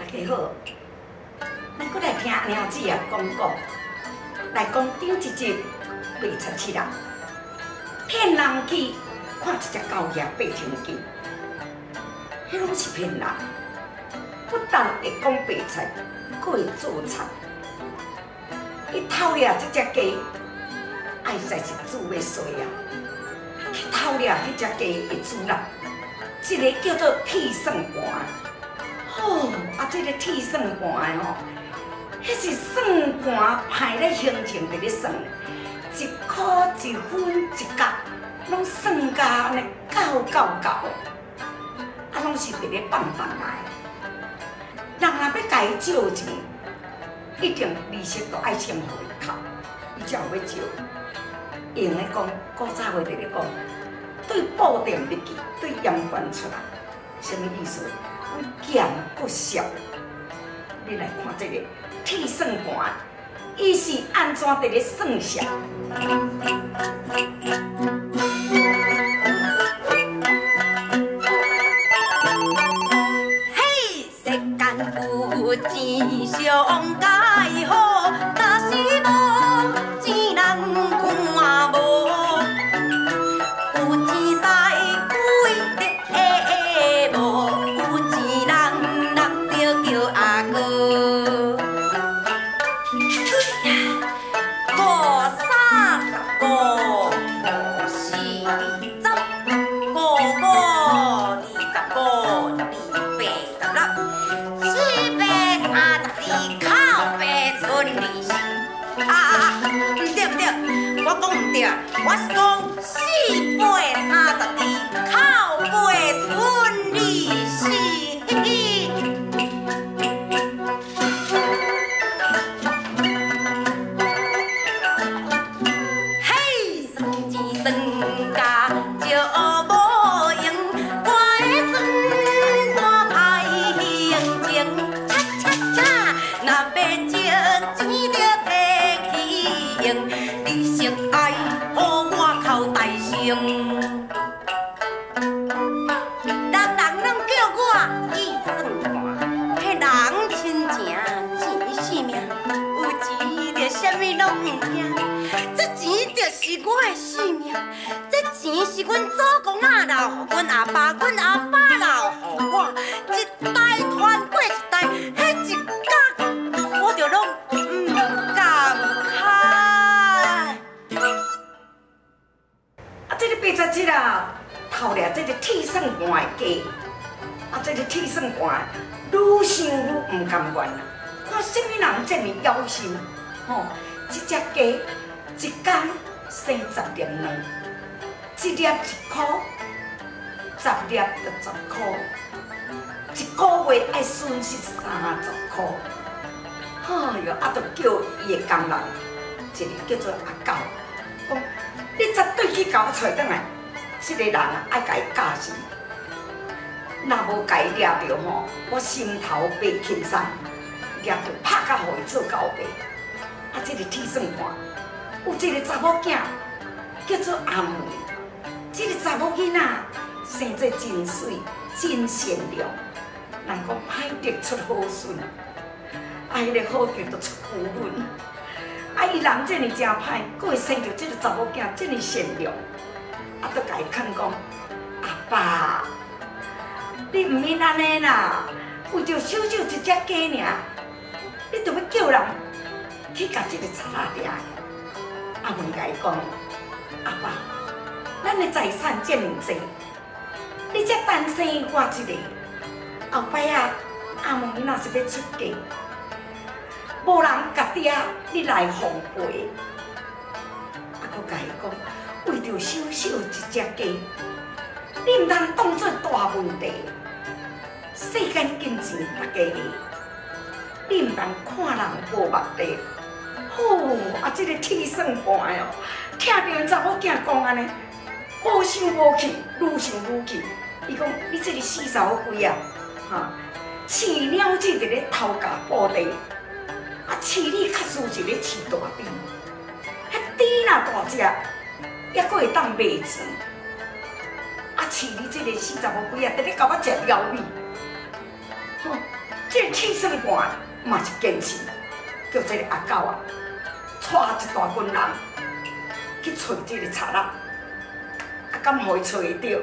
家好，咱搁来听娘子啊讲讲，来讲顶一集87啊，骗人去看一只狗仔爬天机，迄拢是骗人，不但会讲白菜，佫会做贼。伊偷掠这只鸡，爱在是煮要衰啊！去偷掠迄只鸡的主人，一个叫做铁算盘。哦，这个铁算盘吼，迄是算盘排咧形成伫咧算，一箍一分一角，拢算甲安尼够的，拢是伫咧放来。人若要甲伊借钱，一定利息都爱先互伊扣，伊才有要借。用咧讲，古早话伫咧讲，对布店入去，对阳关出来，什么意思？俭国小，你来看这个铁算盘，伊是安怎伫咧算数？嘿，世间有钱上介好，若是无钱人看无，有钱使几日无，有钱人着叫阿哥。我是讲432靠背村利息，嘿，算钱算甲就无用，我的算盘排形情，恰恰恰，若要借钱着摕去用，利息爱。人人拢叫我铁算盘，迄人亲情钱是命，有钱着啥物拢毋惊。这钱就是我的性命，这钱是阮祖公仔留予阮阿爸，阮阿爸留予我，一代传过一代，迄一角我着拢唔敢开。这个87啊，偷掠这个铁算盘的鸡，这个铁算盘愈想愈唔甘愿啦。看什么人这么妖心？这只鸡一天生10粒卵，一粒1箍，10粒就10箍，一个月爱损失30箍。哎哟，就叫伊的工人，一个叫做阿狗，讲。你绝对去甲我找转来，这个人爱甲伊教训，若无甲伊抓着吼，我心头袂轻松，抓着拍甲互伊做狗爸。这个铁算盘有一个查某囝叫做阿梅，这个查某囡仔生做真水、真善良，人讲歹得出好孙，迄个好得就出夫人。伊人这么真歹，佫会生着这个查某囝这么善良，就甲伊劝讲：阿爸，你毋免安尼啦，为着少少一只鸡尔，你着要叫人去甲这个贼仔抓。阿文甲伊讲：阿爸，咱的财产这么多，你才单生我一个，后摆啊，阿文若是要出嫁。无人甲爹，你来奉陪。佫甲伊讲，为着小小一只鸡，你毋通当作大问题。世间金钱大家个，你毋通看人无目地。这个铁算盘哦，听着查某囝讲安尼，无想无去，愈想愈气。伊讲，你这个死查某鬼啊，饲鸟子伫咧偷家布地。饲你较输是咧饲大猪，迄猪若大只，还佫会当卖钱。饲你这个死查某鬼啊，伫咧甲我食鸟米，这个铁算盘嘛是坚持，叫这个阿狗啊，带一大群人去找这个贼仔，啊，敢互伊找会到？